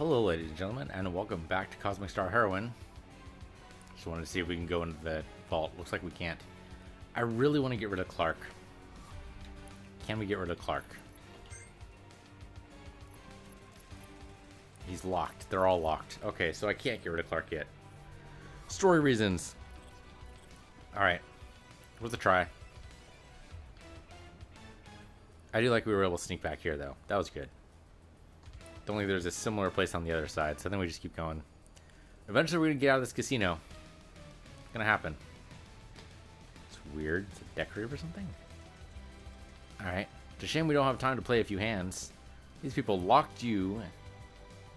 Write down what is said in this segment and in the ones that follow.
Hello, ladies and gentlemen, and welcome back to Cosmic Star Heroine. Just wanted to see if we can go into the vault. Looks like we can't. I really want to get rid of Clark. Can we get rid of Clark? He's locked. They're all locked. Okay, so I can't get rid of Clark yet. Story reasons. Alright. Worth a try. I do like we were able to sneak back here, though. That was good. Only there's a similar place on the other side, so I think we just keep going. Eventually we're gonna get out of this casino. It's gonna happen. It's weird. It's a decorator or something. Alright. It's a shame we don't have time to play a few hands. These people locked you,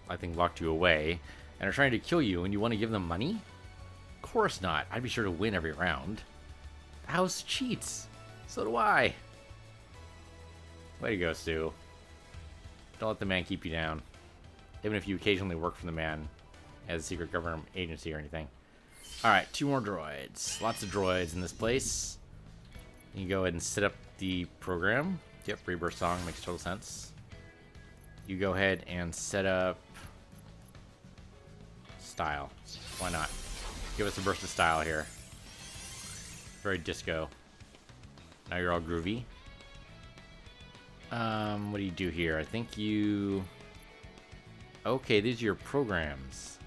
I think locked you away, and are trying to kill you, and you want to give them money? Of course not. I'd be sure to win every round. The house cheats. So do I. Way to go, Stu. Don't let the man keep you down. Even if you occasionally work for the man as a secret government agency or anything. Alright, 2 more droids. Lots of droids in this place. You can go ahead and set up the program. Yep, Rebirth Song makes total sense. You go ahead and set up style. Why not? Give us a burst of style here. Very disco. Now you're all groovy. What do you do here? I think you... Okay, these are your programs.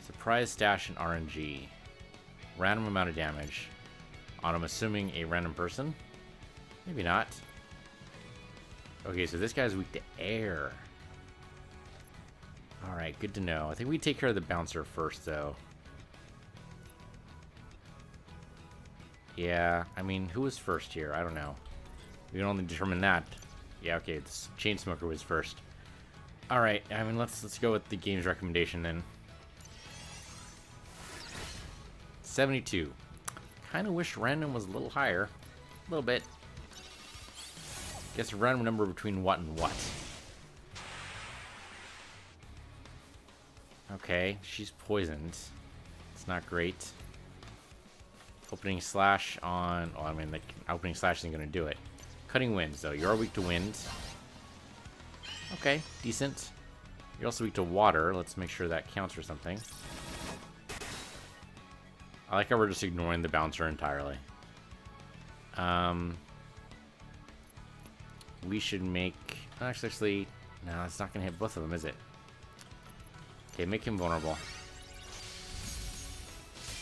Surprise stash and RNG. Random amount of damage. On, I'm assuming, a random person? Maybe not. Okay, so this guy's weak to air. Alright, good to know. I think we take care of the bouncer first, though. Yeah, I mean, who was first here? I don't know. We can only determine that. Yeah, okay, the chain smoker was first. Alright, I mean, let's go with the game's recommendation then. 72. Kind of wish random was a little higher. A little bit. Guess a random number between what and what. Okay, she's poisoned. It's not great. Opening slash on... Oh, I mean, the opening slash isn't going to do it. Cutting winds, though. You're weak to wind. Okay, decent. You're also weak to water. Let's make sure that counts for something. I like how we're just ignoring the bouncer entirely. We should make... Actually, no, it's not going to hit both of them, is it? Okay, make him vulnerable.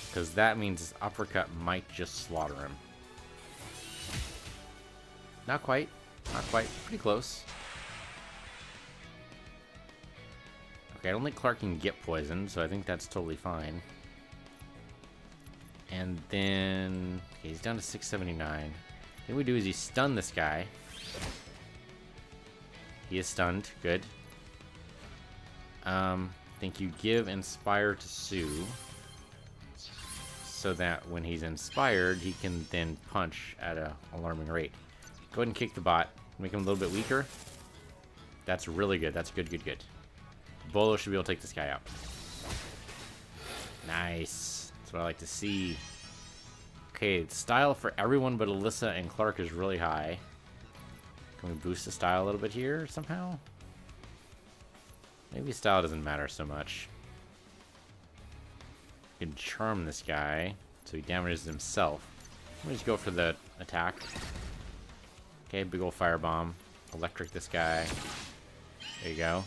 Because that means his uppercut might just slaughter him. Not quite. Not quite. Pretty close. Okay, I don't think Clark can get poisoned, so I think that's totally fine. And then... Okay, he's down to 679. What we do is you stun this guy. He is stunned. Good. I think you give Inspire to Sue. So that when he's inspired, he can then punch at an alarming rate. Go ahead and kick the bot. Make him a little bit weaker. That's really good. That's good, good, good. Bolo should be able to take this guy out. Nice. That's what I like to see. Okay, style for everyone but Alyssa and Clark is really high. Can we boost the style a little bit here somehow? Maybe style doesn't matter so much. You can charm this guy so he damages himself. Let me just go for the attack. Okay, big ol' firebomb. Electric this guy. There you go.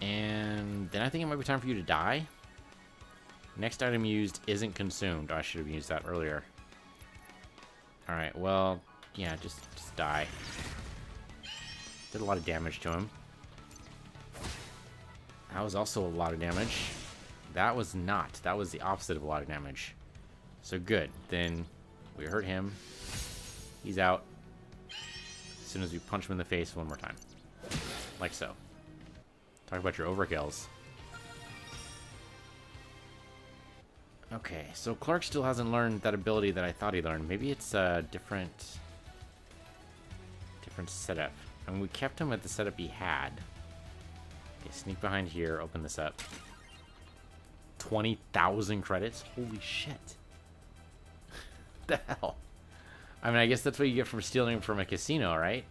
And then I think it might be time for you to die. Next item used isn't consumed. Oh, I should have used that earlier. Alright, well, yeah, just die. Did a lot of damage to him. That was also a lot of damage. That was not. That was the opposite of a lot of damage. So good. Then we hurt him. He's out. As soon as we punch him in the face one more time. Like so. Talk about your overkills. Okay, so Clark still hasn't learned that ability that I thought he learned. Maybe it's a different setup. I mean, we kept him at the setup he had. Okay, sneak behind here. Open this up. 20,000 credits? Holy shit. The hell? I mean, I guess that's what you get from stealing from a casino, right?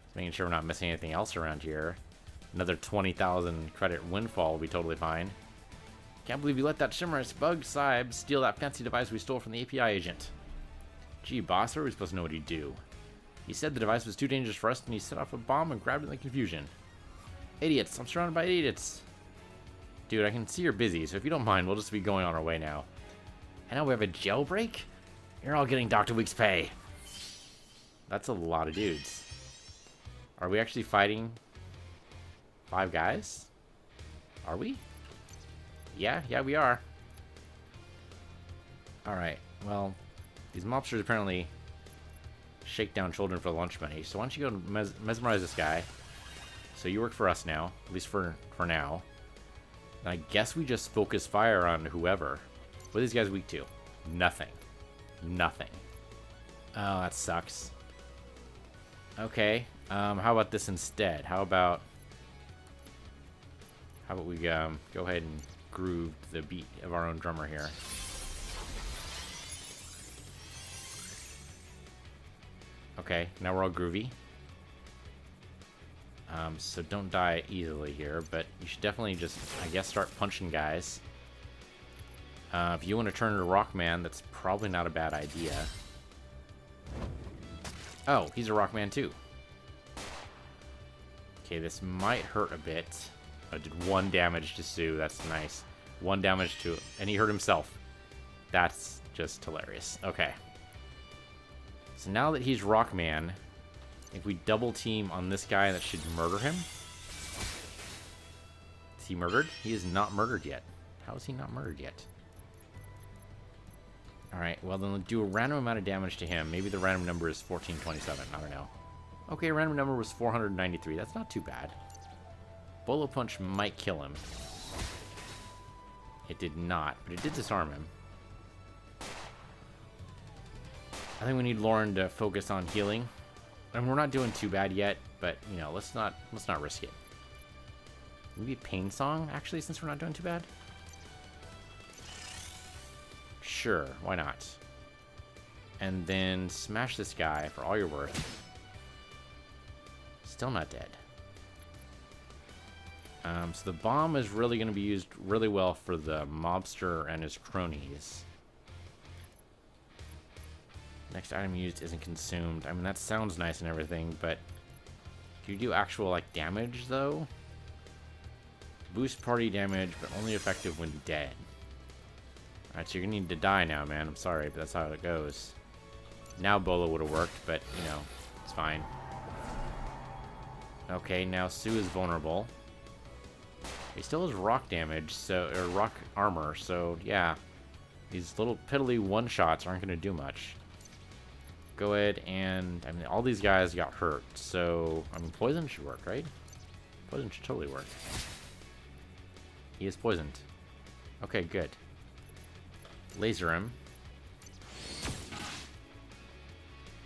Just making sure we're not missing anything else around here. Another 20,000 credit windfall will be totally fine. Can't believe you let that Shimmerous bug Saib steal that fancy device we stole from the API agent. Gee, boss, how are we supposed to know what he'd do? He said the device was too dangerous for us, and he set off a bomb and grabbed it in the confusion. Idiots! I'm surrounded by idiots! Dude, I can see you're busy, so if you don't mind, we'll just be going on our way now. And now we have a jailbreak? You're all getting Dr. Week's pay! That's a lot of dudes. Are we actually fighting 5 guys? Are we? Yeah, we are. Alright, well, these mobsters apparently shake down children for lunch money, so why don't you go mesmerize this guy? So you work for us now, at least for now. And I guess we just focus fire on whoever. What are these guys weak to? Nothing. Nothing. Oh, that sucks. Okay, how about this instead? How about we go ahead and groove the beat of our own drummer here. Okay, now we're all groovy. So don't die easily here, but you should definitely just, I guess, start punching guys. If you want to turn into Rockman, that's probably not a bad idea. Oh, he's a Rockman too. Okay, this might hurt a bit. I did 1 damage to Sue. That's nice. 1 damage to... And he hurt himself. That's just hilarious. Okay. So now that he's Rockman, if we double team on this guy, that should murder him. Is he murdered? He is not murdered yet. How is he not murdered yet? Alright, well then we'll do a random amount of damage to him. Maybe the random number is 1427. I don't know. Okay, random number was 493. That's not too bad. Bolo Punch might kill him. It did not, but it did disarm him. I think we need Lauren to focus on healing. I mean, we're not doing too bad yet, but you know, let's not risk it. Maybe a pain song, actually, since we're not doing too bad. Sure, why not? And then smash this guy for all you're worth. Still not dead. So the bomb is really going to be used really well for the mobster and his cronies. Next item used isn't consumed. I mean, that sounds nice and everything, but do you do actual, like, damage, though? Boost party damage, but only effective when dead. Alright, so you're gonna need to die now, man. I'm sorry, but that's how it goes. Now Bolo would have worked, but, you know, it's fine. Okay, now Sue is vulnerable. He still has rock damage, so, or rock armor, so, yeah. These little piddly one-shots aren't gonna do much. Go ahead and, I mean, all these guys got hurt, so, I mean, poison should work, right? Poison should totally work. He is poisoned. Okay, good. Laser him.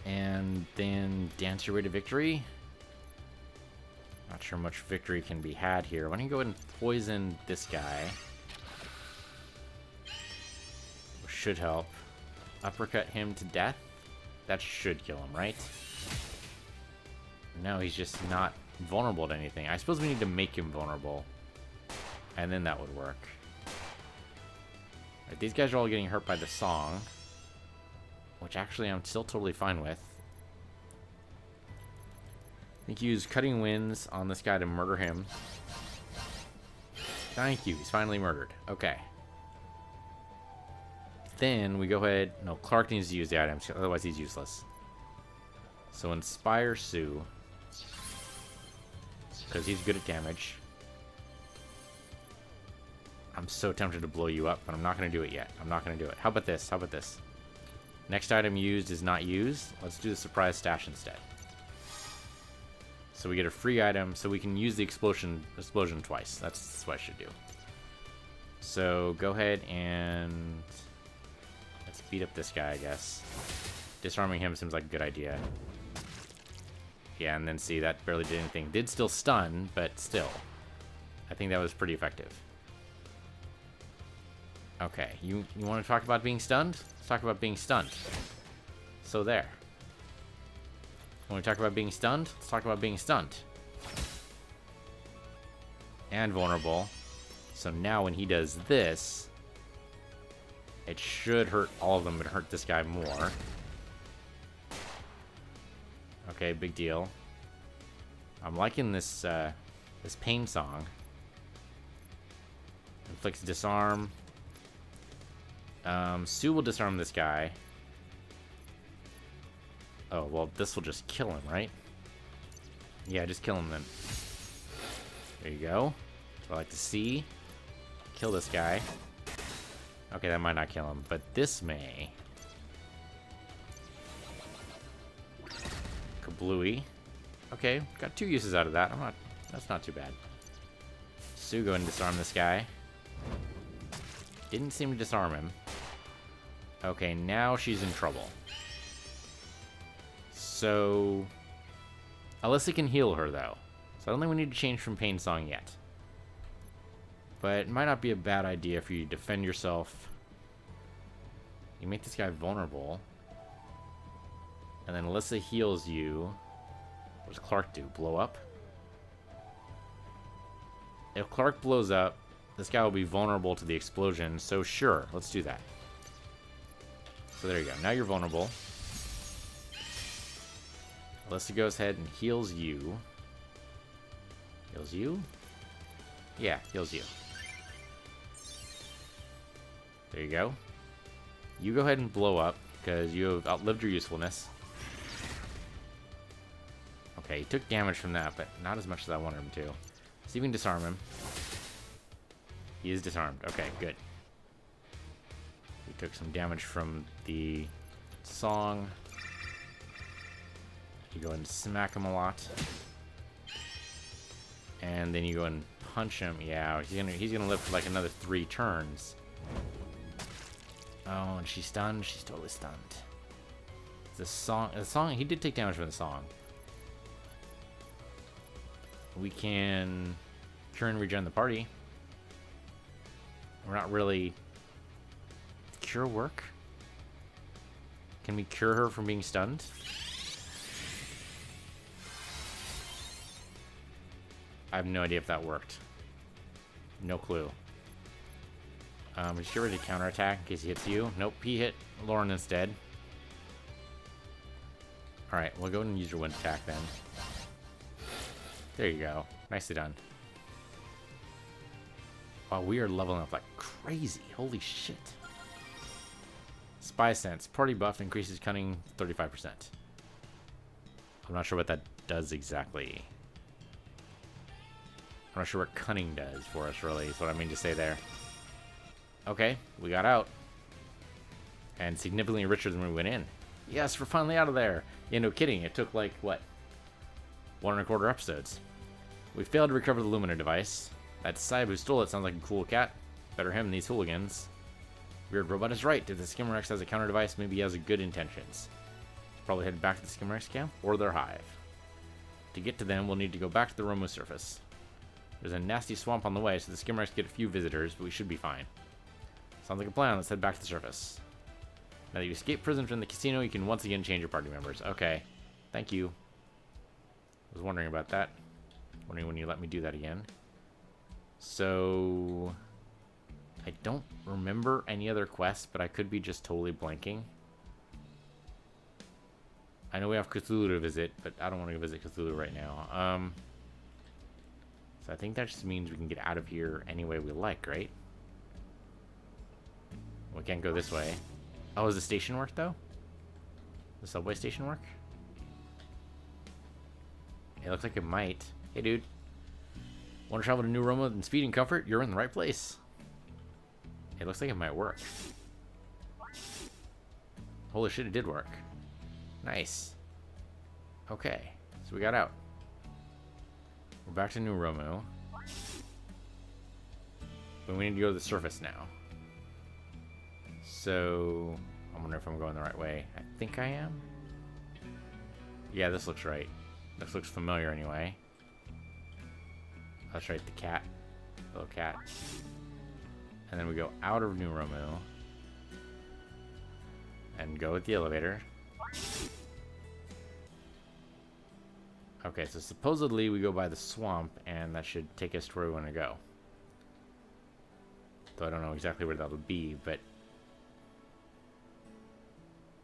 And then dance your way to victory. Not sure much victory can be had here. Why don't you go ahead and poison this guy? Should help. Uppercut him to death. That should kill him, right? No, he's just not vulnerable to anything. I suppose we need to make him vulnerable. And then that would work. Right, these guys are all getting hurt by the song. Which actually I'm still totally fine with. I think you use Cutting Winds on this guy to murder him. Thank you, he's finally murdered. Okay. Then we go ahead... No, Clark needs to use the items, otherwise he's useless. So Inspire Sue. Because he's good at damage. I'm so tempted to blow you up, but I'm not going to do it yet. I'm not going to do it. How about this? How about this? Next item used is not used. Let's do the surprise stash instead. So we get a free item, so we can use the explosion twice. That's what I should do. So go ahead and let's beat up this guy, I guess. Disarming him seems like a good idea. Yeah, and then see, that barely did anything. Did still stun, but still. I think that was pretty effective. Okay, you want to talk about being stunned? Let's talk about being stunned. So there. Want to talk about being stunned? Let's talk about being stunned. and vulnerable. So now when he does this, it should hurt all of them, but hurt this guy more. Okay, big deal. I'm liking this this pain song. Inflicts disarm. Sue will disarm this guy. Oh, well, this will just kill him, right? Yeah, just kill him then. There you go. So I like to see. Kill this guy. Okay, that might not kill him, but this may. Kablooey. Okay, got 2 uses out of that. That's not too bad. Sue, go and disarm this guy. Didn't seem to disarm him. Okay, now she's in trouble. So, Alyssa can heal her, though. So I don't think we need to change from Pain Song yet. But it might not be a bad idea for you to defend yourself. You make this guy vulnerable. And then Alyssa heals you. What does Clark do? Blow up? If Clark blows up, this guy will be vulnerable to the explosion. So sure, let's do that. So there you go. Now you're vulnerable. Alyssa goes ahead and heals you. Heals you? Yeah, heals you. There you go. You go ahead and blow up, because you have outlived your usefulness. Okay, he took damage from that, but not as much as I wanted him to. See if we can disarm him. He is disarmed. Okay, good. He took some damage from the song. You go and smack him a lot. And then you go and punch him. Yeah, he's gonna live for like another 3 turns. Oh, and she's stunned. She's totally stunned. The song, he did take damage from the song. We can cure and regen the party. We're not really... Cure work? Can we cure her from being stunned? I have no idea if that worked. No clue. Just get ready to counterattack in case he hits you. Nope, he hit Lauren instead. Alright, we'll go ahead and use your wind attack then. There you go. Nicely done. Wow, we are leveling up like crazy. Holy shit. Spy Sense. Party buff increases cunning 35%. I'm not sure what that does exactly. I'm not sure what cunning does for us, really, is what I mean to say there. Okay, we got out. And significantly richer than we went in. Yes, we're finally out of there. Yeah, no kidding. It took, like, what? 1.25 episodes. We failed to recover the Lumina device. That Saib who stole it sounds like a cool cat. Better him than these hooligans. Weird Robot is right. If the Skimmerx has a counter device, maybe he has good intentions. Probably head back to the Skimmerx camp or their hive. To get to them, we'll need to go back to the Romu surface. There's a nasty swamp on the way, so the Skimmerx get a few visitors, but we should be fine. Sounds like a plan. Let's head back to the surface. Now that you escaped prison from the casino, you can once again change your party members. Okay. Thank you. I was wondering about that. Wondering when you let me do that again. So... I don't remember any other quests, but I could be just totally blanking. I know we have Cthulhu to visit, but I don't want to go visit Cthulhu right now. So I think that just means we can get out of here any way we like, right? We can't go this way. Oh, does the station work, though? The subway station work? It looks like it might. Hey, dude. Want to travel to New Roma in speed and comfort? You're in the right place. It looks like it might work. Holy shit, it did work. Nice. Okay, so we got out. We're back to New Romu. But we need to go to the surface now. So, I wonder if I'm going the right way. I think I am. Yeah, this looks right. This looks familiar anyway. That's right, the cat. Little cat. And then we go out of New Romu. And go with the elevator. Okay, so supposedly we go by the swamp, and that should take us to where we want to go. Though I don't know exactly where that'll be, but...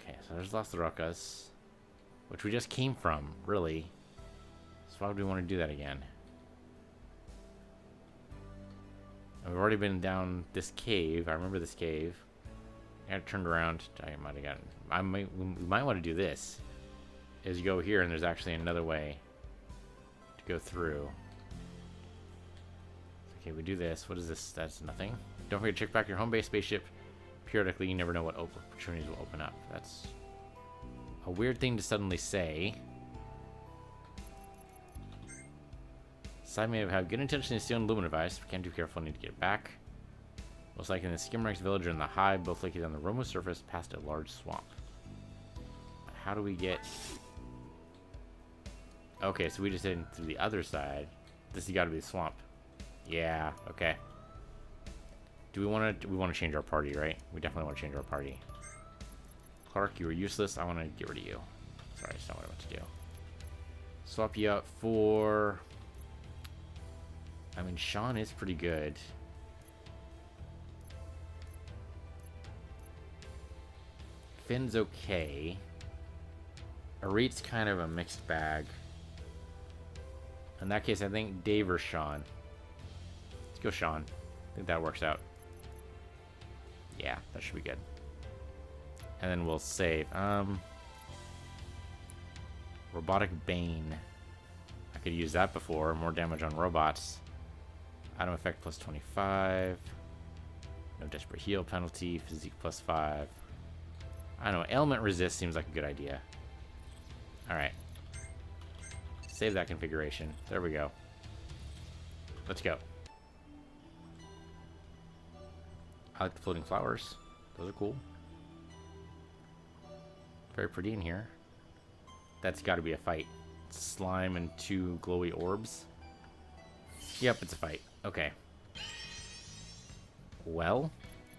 Okay, so there's Las Rocas, which we just came from, really. So why would we want to do that again? And we've already been down this cave. I remember this cave. I got turned around. I might have gotten... we might want to do this. Is you go here, and there's actually another way to go through. Okay, we do this. What is this? That's nothing. Don't forget to check back your home base spaceship periodically. You never know what opportunities will open up. That's a weird thing to suddenly say. Side may have good intention in stealing Lumen device. We can't be careful. Need to get it back. Most likely in the Skimrex village or in the hive, both located on the Romo surface past a large swamp. How do we get... Okay, so we just headed through the other side. This has got to be the swamp. Yeah, okay. Do we want to change our party, right? We definitely want to change our party. Clark, you were useless. I want to get rid of you. Sorry, that's not what I want to do. Swap you out for... I mean, Sean is pretty good. Finn's okay. Arit's kind of a mixed bag. In that case, I think Dave or Sean. Let's go Sean. I think that works out. Yeah, that should be good. And then we'll save. Robotic Bane. I could use that before. More damage on robots. Item effect plus 25. No desperate heal penalty. Physique plus 5. I don't know. Element resist seems like a good idea. Alright. Save that configuration. There we go. Let's go. I like the floating flowers. Those are cool. Very pretty in here. That's got to be a fight. Slime and 2 glowy orbs. Yep, it's a fight. Okay. Well,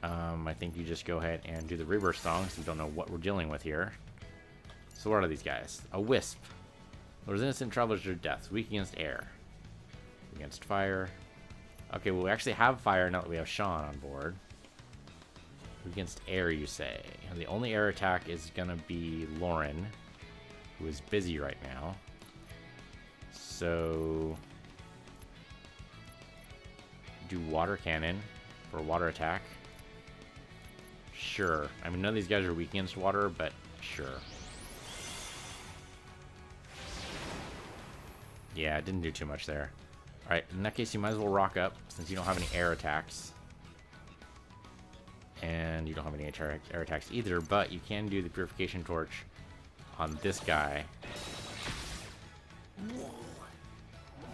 I think you just go ahead and do the rebirth song, so we don't know what we're dealing with here. So what are these guys? A wisp. Lures innocent travelers to death. Weak against air. Against fire. Okay, well we actually have fire now that we have Sean on board. Against air, you say. And the only air attack is gonna be Lauren, who is busy right now. So... do water cannon for water attack. Sure. I mean, none of these guys are weak against water, but sure. Yeah, it didn't do too much there. Alright, in that case, you might as well rock up, since you don't have any air attacks. And you don't have any air attacks either, but you can do the Purification Torch on this guy.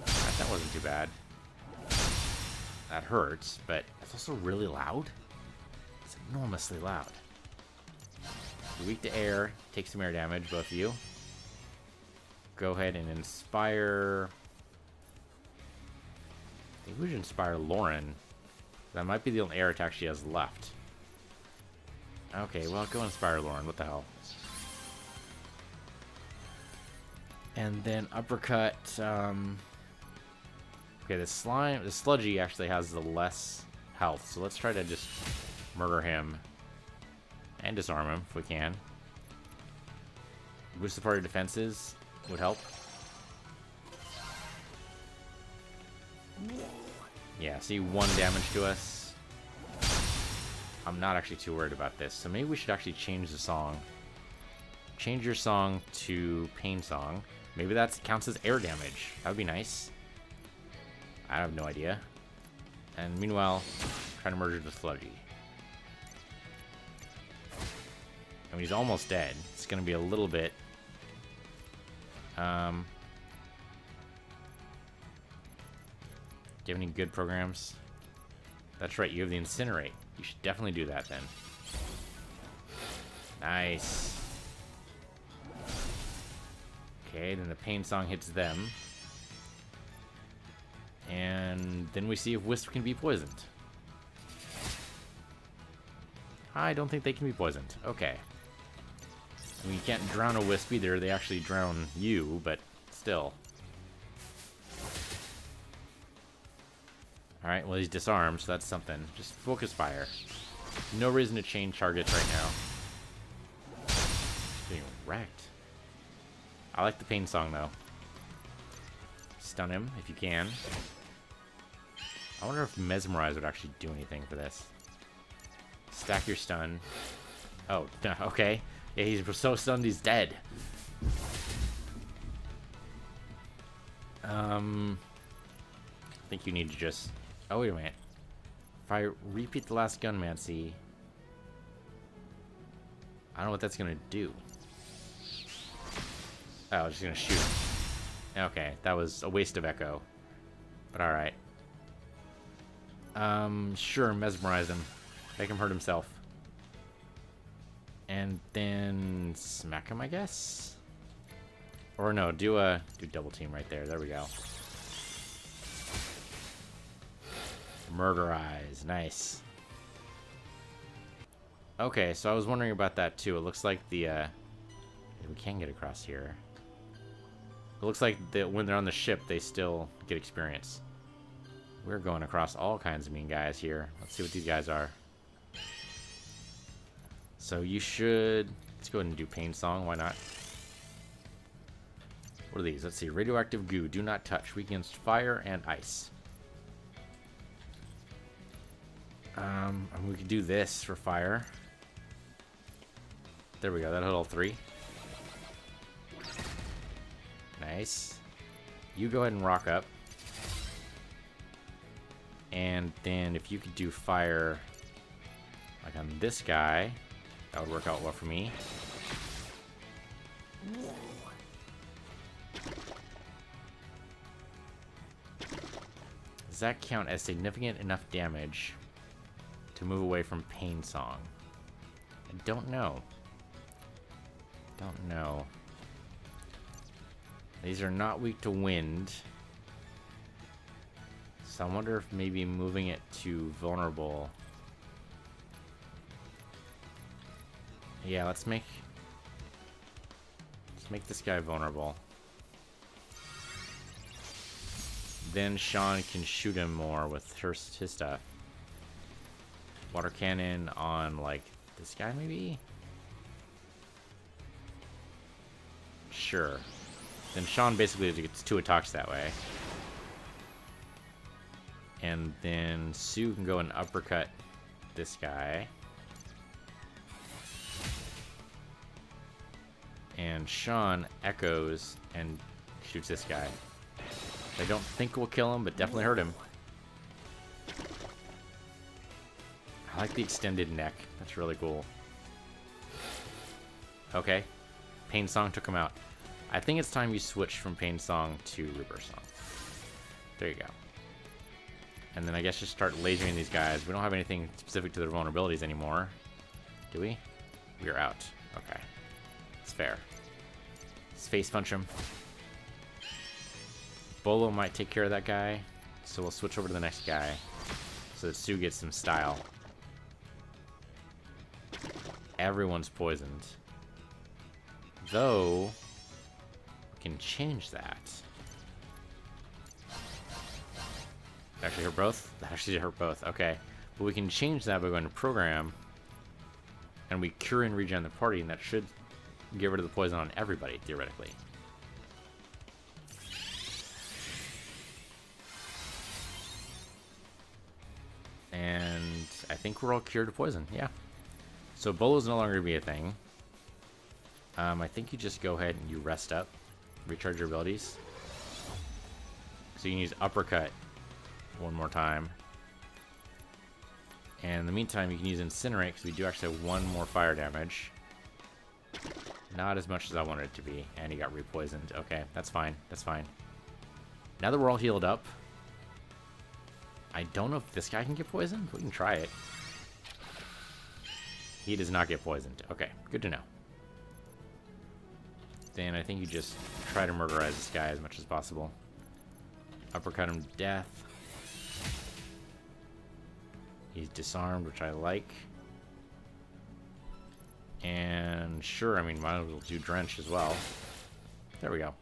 That wasn't too bad. That hurts, but it's also really loud. It's enormously loud. You're weak to air. Take some air damage, both of you. Go ahead and inspire... I think we should inspire Lauren. That might be the only air attack she has left. Okay, well, go inspire Lauren. What the hell? And then uppercut... Okay, the sludgy actually has the less health, so let's try to just murder him and disarm him if we can. Boost the party defenses would help. Yeah, see, 1 damage to us. I'm not actually too worried about this, so maybe we should actually change the song. Change your song to Pain Song. Maybe that counts as air damage. That would be nice. I have no idea. And meanwhile, trying to murder the sludgy. I mean, he's almost dead. It's going to be a little bit... Do you have any good programs? That's right, you have the Incinerate. You should definitely do that then. Nice. Okay, then the Pain Song hits them. And then we see if Wisp can be poisoned. I don't think they can be poisoned. Okay. I mean, you can't drown a Wisp either. They actually drown you, but still. Alright, well he's disarmed, so that's something. Just focus fire. No reason to change targets right now. Getting wrecked. I like the pain song though. Stun him if you can. I wonder if Mesmerize would actually do anything for this. Stack your stun. Oh, okay. Yeah, he's so stunned he's dead. I think you need to just... Oh, wait a minute. If I repeat the last Gunmancy... I don't know what that's gonna do. Oh, I was just gonna shoot him. Okay, that was a waste of Echo. But alright. Sure, Mesmerize him. Make him hurt himself. And then smack him, I guess? Or no, do double team right there. There we go. Murderize. Nice. Okay, so I was wondering about that too. It looks like the we can get across here. It looks like that when they're on the ship, they still get experience. We're going across all kinds of mean guys here. Let's see what these guys are. So you should... Let's go ahead and do Pain Song. Why not? What are these? Let's see. Radioactive Goo. Do not touch. Weak against fire and ice. And we could do this for fire. There we go. That'll hit all three. Nice. You go ahead and rock up. And then if you could do fire like on this guy, that would work out well for me. Does that count as significant enough damage to move away from Pain Song? I don't know. Don't know. These are not weak to wind. So I wonder if maybe moving it to vulnerable. Yeah, let's make this guy vulnerable. Then Sean can shoot him more with his stuff. Water cannon on like this guy maybe? Sure. Then Sean basically gets 2 attacks that way. And then Sue can go and uppercut this guy. And Sean echoes and shoots this guy. I don't think we'll kill him, but definitely hurt him. I like the extended neck. That's really cool. Okay. Pain Song took him out. I think it's time you switch from Pain Song to Reverse Song. There you go. And then I guess just start lasering these guys. We don't have anything specific to their vulnerabilities anymore. Do we? We are out. Okay. It's fair. Let's face punch him. Bolo might take care of that guy. So we'll switch over to the next guy. So that Sue gets some style. Everyone's poisoned. Though, we can change that. Actually hurt both? That actually hurt both. Okay. But we can change that by going to program. And we cure and regen the party, and that should get rid of the poison on everybody, theoretically. And I think we're all cured of poison, yeah. So Bolo's no longer going to be a thing. I think you just go ahead and you rest up. Recharge your abilities. So you can use Uppercut one more time. And in the meantime, you can use Incinerate, because we do actually have 1 more fire damage. Not as much as I wanted it to be. And he got re-poisoned. Okay, that's fine. That's fine. Now that we're all healed up, I don't know if this guy can get poisoned. We can try it. He does not get poisoned. Okay, good to know. Then I think you just try to murderize this guy as much as possible. Uppercut him to death. He's disarmed, which I like. And sure, I mean, might as well do Drench as well. There we go.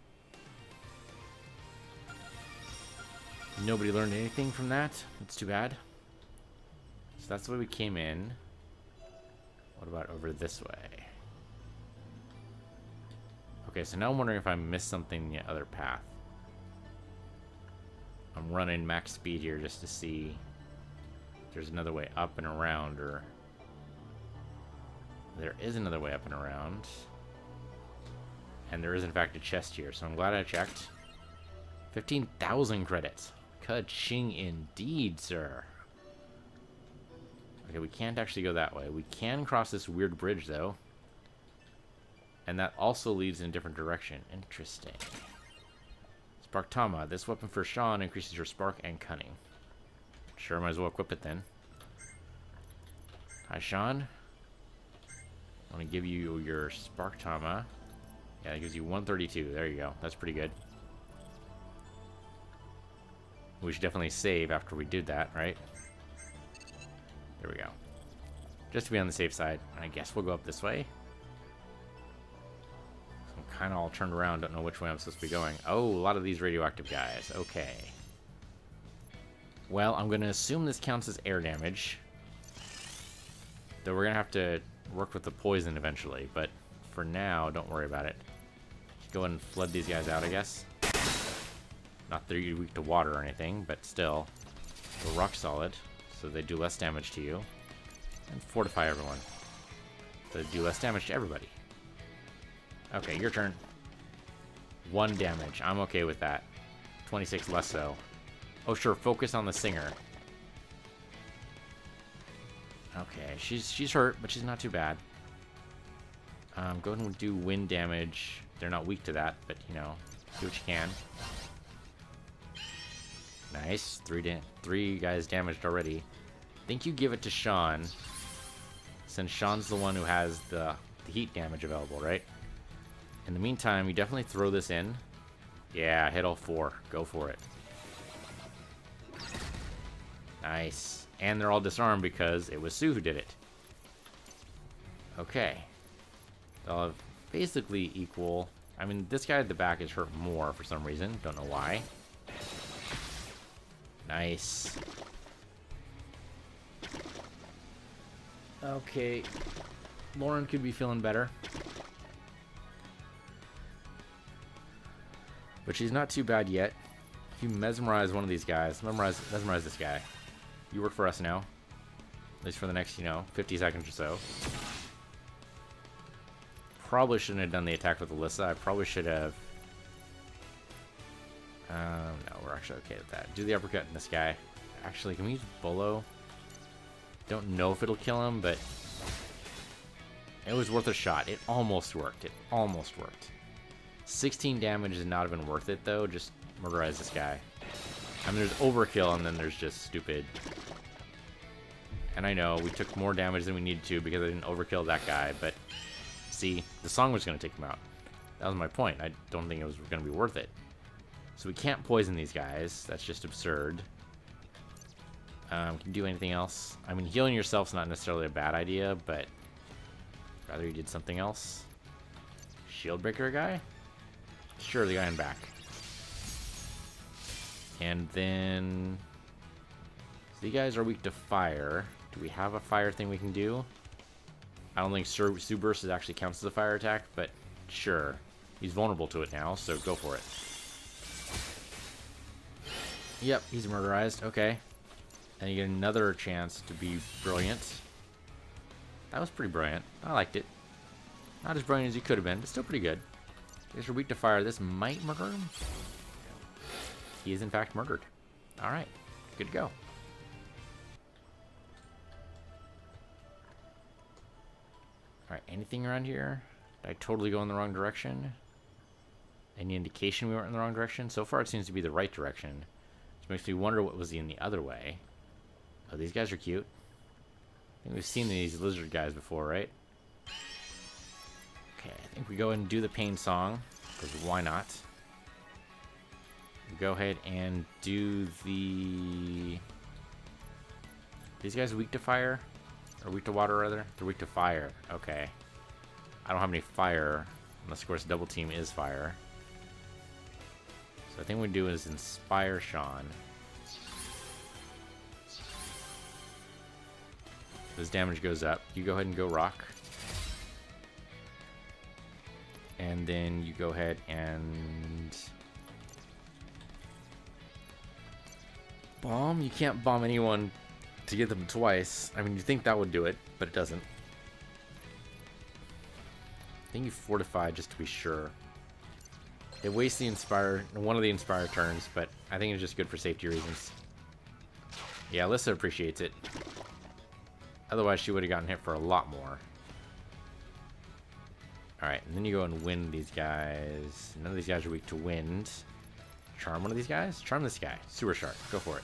Nobody learned anything from that. That's too bad. So that's the way we came in. What about over this way? Okay, so now I'm wondering if I missed something in the other path. I'm running max speed here just to see if there's another way up and around, or... There is another way up and around. And there is, in fact, a chest here, so I'm glad I checked. 15,000 credits. Ka-ching indeed, sir. Okay, we can't actually go that way. We can cross this weird bridge, though. And that also leads in a different direction. Interesting. Sparktama. This weapon for Sean increases your spark and cunning. Sure, might as well equip it then. Hi, Sean. I want to give you your Sparktama. Yeah, it gives you 132. There you go. That's pretty good. We should definitely save after we did that, right? There we go. Just to be on the safe side. I guess we'll go up this way. So I'm kind of all turned around. Don't know which way I'm supposed to be going. Oh, a lot of these radioactive guys. Okay. Well, I'm going to assume this counts as air damage. Though we're going to have to work with the poison eventually. But for now, don't worry about it. Just go ahead and flood these guys out, I guess. Not that you're weak to water or anything, but still. They're rock solid, so they do less damage to you. And fortify everyone, so they do less damage to everybody. Okay, your turn. 1 damage. I'm okay with that. 26 less so. Oh, sure, focus on the singer. Okay, she's hurt, but she's not too bad. Go ahead and do wind damage. They're not weak to that, but, you know, do what you can. Nice. 3 guys damaged already. I think you give it to Sean, since Sean's the one who has the heat damage available, right? In the meantime, you definitely throw this in. Yeah, hit all 4. Go for it. Nice. And they're all disarmed because it was Sue who did it. Okay. They'll have basically equal... I mean, this guy at the back is hurt more for some reason. Don't know why. Nice. Okay. Lauren could be feeling better. But she's not too bad yet. If you mesmerize one of these guys, mesmerize this guy. You work for us now. At least for the next, 50 seconds or so. Probably shouldn't have done the attack with Alyssa. I probably should have... no, we're actually okay with that. Do the uppercut in this guy. Actually, can we use Bolo? Don't know if it'll kill him, but... It was worth a shot. It almost worked. It almost worked. 16 damage is not even worth it, though. Just murderize this guy. I mean, there's overkill, and then there's just stupid. And I know, we took more damage than we needed to because I didn't overkill that guy, but... See, the song was going to take him out. That was my point. I don't think it was going to be worth it. So we can't poison these guys. That's just absurd. Can you do anything else? I mean, healing yourself's not necessarily a bad idea, but... Rather you did something else. Shield breaker guy? Sure, the guy in back. And then... So you guys are weak to fire. Do we have a fire thing we can do? I don't think Sue Burst actually counts as a fire attack, but sure. He's vulnerable to it now, so go for it. Yep, he's murderized. Okay. And you get another chance to be brilliant. That was pretty brilliant. I liked it. Not as brilliant as you could have been, but still pretty good. If you're weak to fire, this might murder him. He is, in fact, murdered. Alright. Good to go. Alright, anything around here? Did I totally go in the wrong direction? Any indication we went in the wrong direction? So far it seems to be the right direction. Which makes me wonder what was in the other way. Oh, these guys are cute. I think we've seen these lizard guys before, right? Okay, I think we go ahead and do the pain song. Because why not? Go ahead and do the... These guys are weak to fire? Or weak to water, rather? They're weak to fire. Okay. I don't have any fire. Unless, of course, double team is fire. So I think what we do is inspire Sean. His damage goes up. You go ahead and go rock. And then you go ahead and bomb. You can't bomb anyone to get them twice. I mean, you think that would do it, but it doesn't. I think you fortify just to be sure. It wastes the Inspire, one of the Inspire turns, but I think it's just good for safety reasons. Yeah, Alyssa appreciates it. Otherwise, she would have gotten hit for a lot more. Alright, and then you go and wind these guys. None of these guys are weak to wind. Charm one of these guys? Charm this guy. Sewer Shark. Go for it.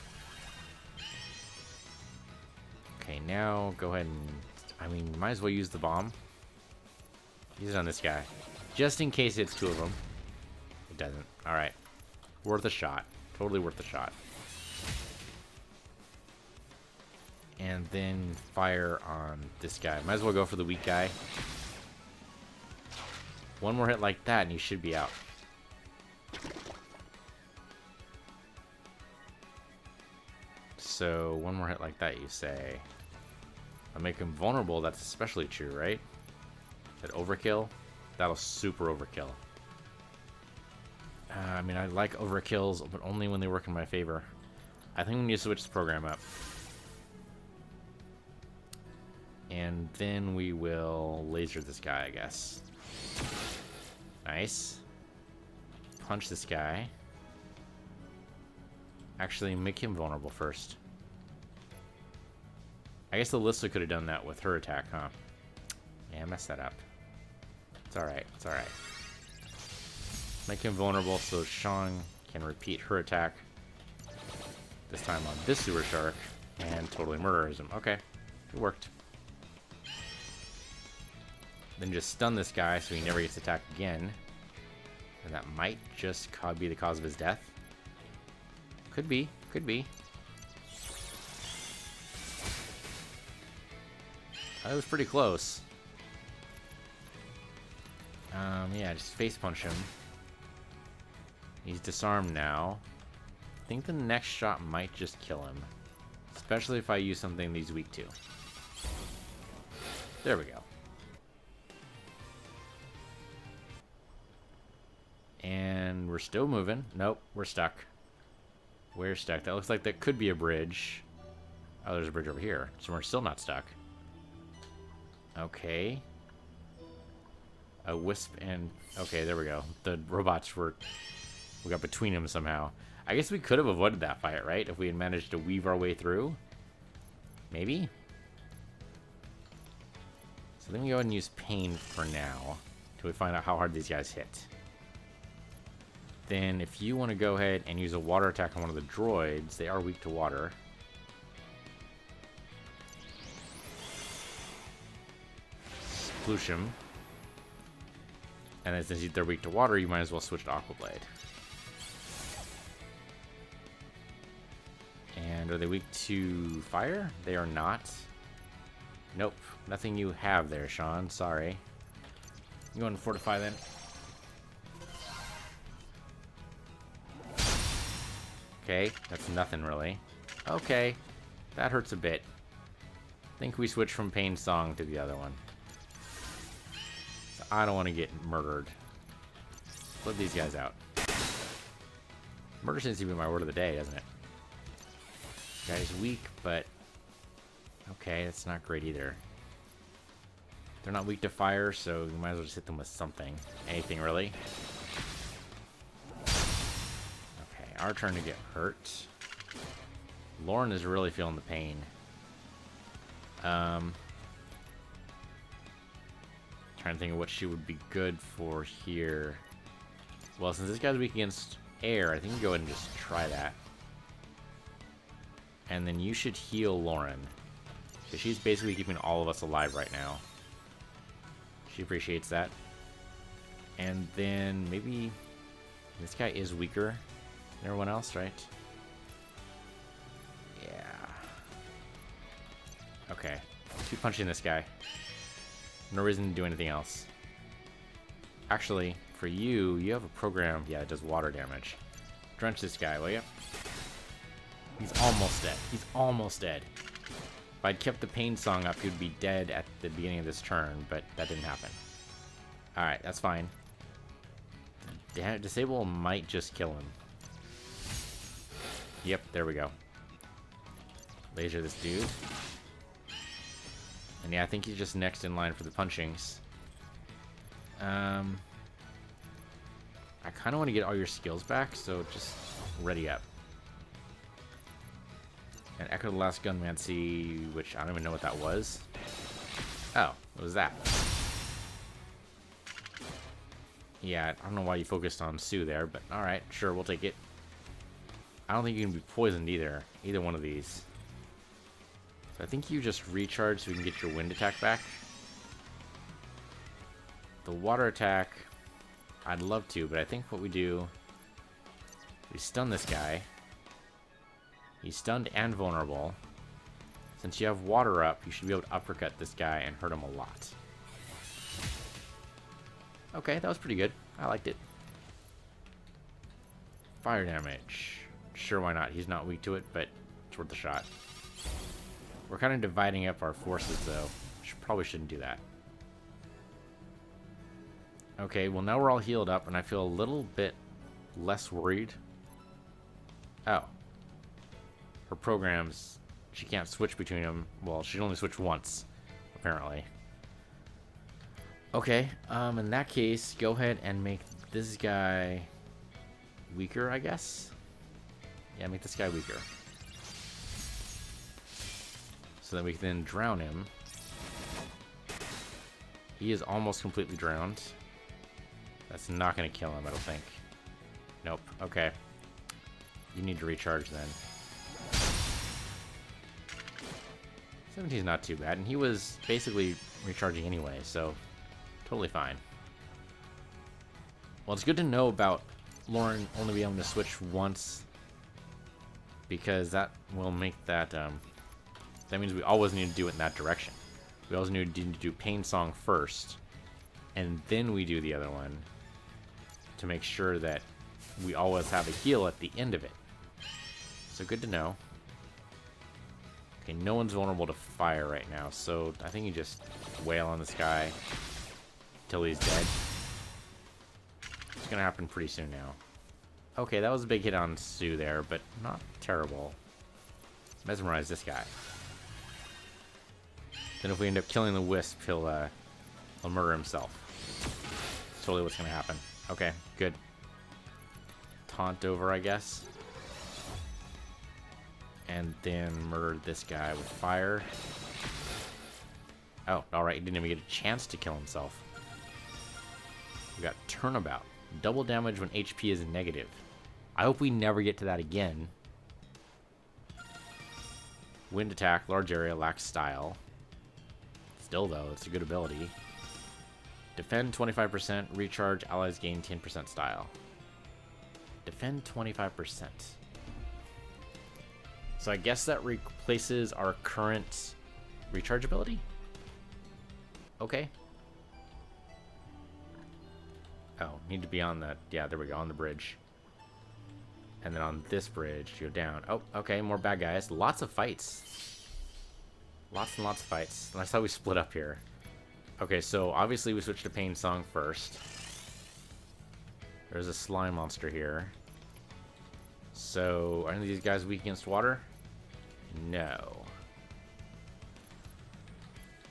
Okay, now go ahead and... I mean, might as well use the bomb. Use it on this guy. Just in case it's two of them. It doesn't. Alright. Worth a shot. Totally worth a shot. And then fire on this guy. Might as well go for the weak guy. One more hit like that and you should be out. So, one more hit like that, you say. I'll make him vulnerable. That's especially true, right? That overkill? That'll super overkill. I mean, I like overkills, but only when they work in my favor. I think we need to switch the program up. And then we will laser this guy, I guess. Nice. Punch this guy. Actually, make him vulnerable first. I guess Alyssa could have done that with her attack, huh? Yeah, I messed that up. It's alright, it's alright. Make him vulnerable so Sean can repeat her attack. This time on this Sewer Shark. And totally murders him. Okay, it worked. Then just stun this guy so he never gets attacked again. And that might just be the cause of his death. Could be, could be. That was pretty close. Yeah, just face punch him. He's disarmed now. I think the next shot might just kill him. Especially if I use something he's weak to. There we go. And we're still moving. Nope, we're stuck. We're stuck. That looks like that could be a bridge. Oh, there's a bridge over here. So we're still not stuck. Okay. A wisp and... Okay, there we go. The robots were... We got between them somehow. I guess we could have avoided that fight, right? If we had managed to weave our way through. Maybe? So let me go ahead and use pain for now. Till we find out how hard these guys hit. Then if you want to go ahead and use a water attack on one of the droids, they are weak to water. Sploosh him. And then since they're weak to water, you might as well switch to Aqua Blade. And are they weak to fire? They are not. Nope. Nothing you have there, Sean. Sorry. You want to fortify then? Okay, that's nothing really. Okay, that hurts a bit. I think we switch from Pain Song to the other one. So I don't want to get murdered. Let these guys out. Murder seems to be my word of the day, doesn't it? Guy's weak, but... Okay, that's not great either. They're not weak to fire, so you might as well just hit them with something. Anything, really. Our turn to get hurt. Lauren is really feeling the pain. Trying to think of what she would be good for here. Well, since this guy's weak against air, I think you go ahead and just try that. And then you should heal Lauren. Because she's basically keeping all of us alive right now. She appreciates that. And then maybe this guy is weaker. Everyone else, right? Yeah. Okay. Keep punching this guy. No reason to do anything else. Actually, for you, you have a program, yeah, it does water damage. Drench this guy, will you? He's almost dead. He's almost dead. If I'd kept the pain song up, he would be dead at the beginning of this turn, but that didn't happen. Alright, that's fine. Disable might just kill him. Yep, there we go. Laser this dude. And yeah, I think he's just next in line for the punchings. I kind of want to get all your skills back, so just ready up. And Echo the Last Gunmancy, which I don't even know what that was. Oh, what was that? Yeah, I don't know why you focused on Sue there, but alright, sure, we'll take it. I don't think you can be poisoned either one of these. So I think you just recharge so we can get your wind attack back. The water attack, I'd love to, but I think what we do, we stun this guy. He's stunned and vulnerable. Since you have water up, you should be able to uppercut this guy and hurt him a lot. Okay, that was pretty good. I liked it. Fire damage. Sure, why not? He's not weak to it, but it's worth a shot. We're kind of dividing up our forces, though. Probably shouldn't do that. Okay, well now we're all healed up, and I feel a little bit less worried. Oh. Her programs, she can't switch between them. Well, she can only switch once, apparently. Okay, in that case, go ahead and make this guy weaker, I guess? Yeah, make this guy weaker. So that we can then drown him. He is almost completely drowned. That's not going to kill him, I don't think. Nope, okay. You need to recharge then. 17's not too bad, and he was basically recharging anyway, so totally fine. Well, it's good to know about Lauren only being able to switch once, because that will make that, that means we always need to do it in that direction. We always need to do Pain Song first, and then we do the other one, to make sure that we always have a heal at the end of it. So good to know. Okay, no one's vulnerable to fire right now, so I think you just wail on this guy till he's dead. It's gonna happen pretty soon now. Okay, that was a big hit on Sue there, but not terrible. Mesmerize this guy. Then if we end up killing the Wisp, he'll murder himself. That's totally what's gonna happen. Okay, good. Taunt over, I guess. And then murder this guy with fire. Oh, alright, he didn't even get a chance to kill himself. We got Turnabout. Double damage when HP is negative. I hope we never get to that again. Wind attack, large area, lacks style. Still though, it's a good ability. Defend 25%, recharge, allies gain 10% style. Defend 25%. So I guess that replaces our current recharge ability? Okay. Oh, need to be on that. Yeah, there we go, on the bridge. And then on this bridge, go down. Oh, okay, more bad guys. Lots of fights. Lots and lots of fights. That's how we split up here. Okay, so obviously we switched to Pain Song first. There's a slime monster here. So, are any of these guys weak against water? No.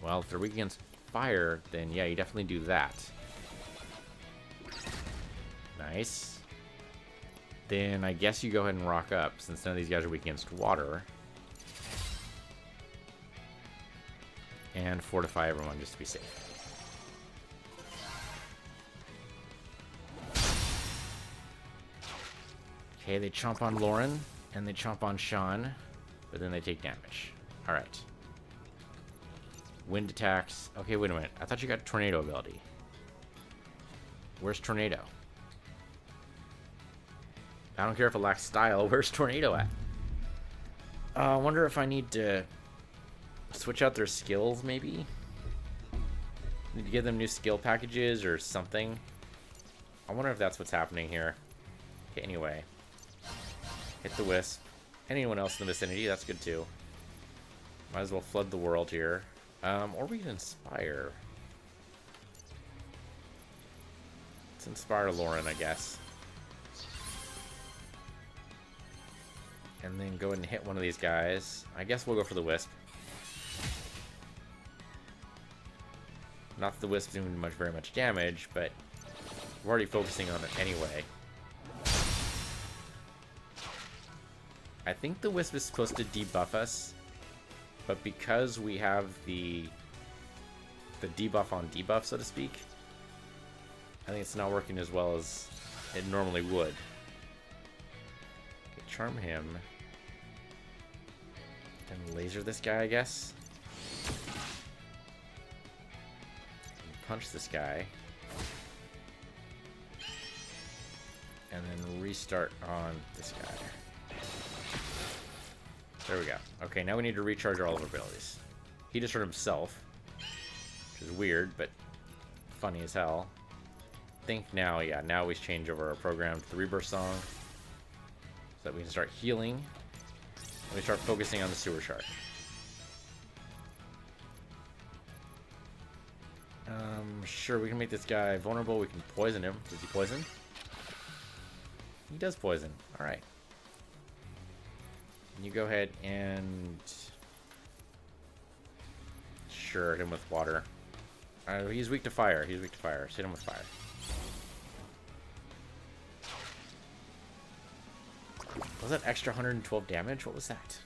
Well, if they're weak against fire, then yeah, you definitely do that. Nice. Then I guess you go ahead and rock up, since none of these guys are weak against water. And fortify everyone just to be safe. Okay, they chomp on Lauren, and they chomp on Sean, but then they take damage. Alright. Wind attacks. Okay, wait a minute. I thought you got tornado ability. Where's tornado? I don't care if it lacks style. Where's tornado at? I wonder if I need to switch out their skills, maybe? Need to give them new skill packages or something? I wonder if that's what's happening here. Okay, anyway. Hit the Wisp. Anyone else in the vicinity, that's good too. Might as well flood the world here. Or we can inspire. Let's inspire Lauren, I guess. And then go ahead and hit one of these guys. I guess we'll go for the Wisp. Not that the Wisp's doing very much damage, but we're already focusing on it anyway. I think the Wisp is supposed to debuff us, but because we have the debuff on debuff, so to speak, I think it's not working as well as it normally would. Okay, charm him. And laser this guy, I guess. Punch this guy. And then restart on this guy. There we go. Okay, now we need to recharge all of our abilities. He just hurt himself, which is weird, but funny as hell. I think now, yeah, now we change over our program to the Rebirth Song so that we can start healing. And we start focusing on the Sewer Shark. Sure, we can make this guy vulnerable. We can poison him. Does he poison? He does poison. Alright. You go ahead and... Sure, hit him with water. He's weak to fire. He's weak to fire. Just hit him with fire. Was that extra 112 damage? What was that?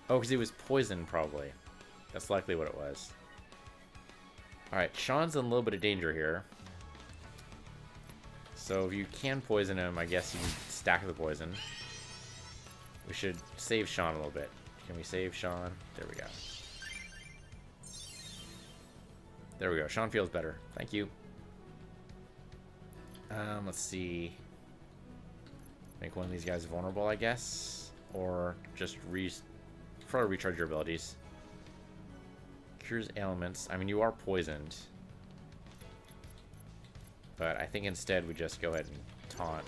Oh, because he was poisoned, probably. That's likely what it was. Alright, Sean's in a little bit of danger here. So if you can poison him, I guess you can stack the poison. We should save Sean a little bit. Can we save Sean? There we go. There we go. Sean feels better. Thank you. Let's see. Make one of these guys vulnerable, I guess. Or just probably recharge your abilities. Cures ailments. I mean, you are poisoned. But I think instead we just go ahead and taunt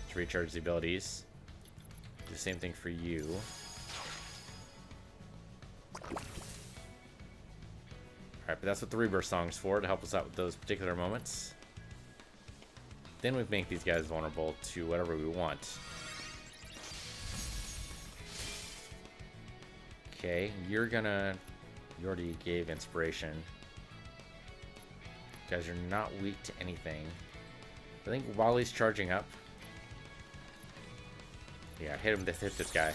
to recharge the abilities. Do the same thing for you. Alright, but that's what the Rebirth Song's for, to help us out with those particular moments. Then we make these guys vulnerable to whatever we want. Okay, you're gonna... You already gave inspiration. Guys, you're not weak to anything. I think while he's charging up... Yeah, hit this guy.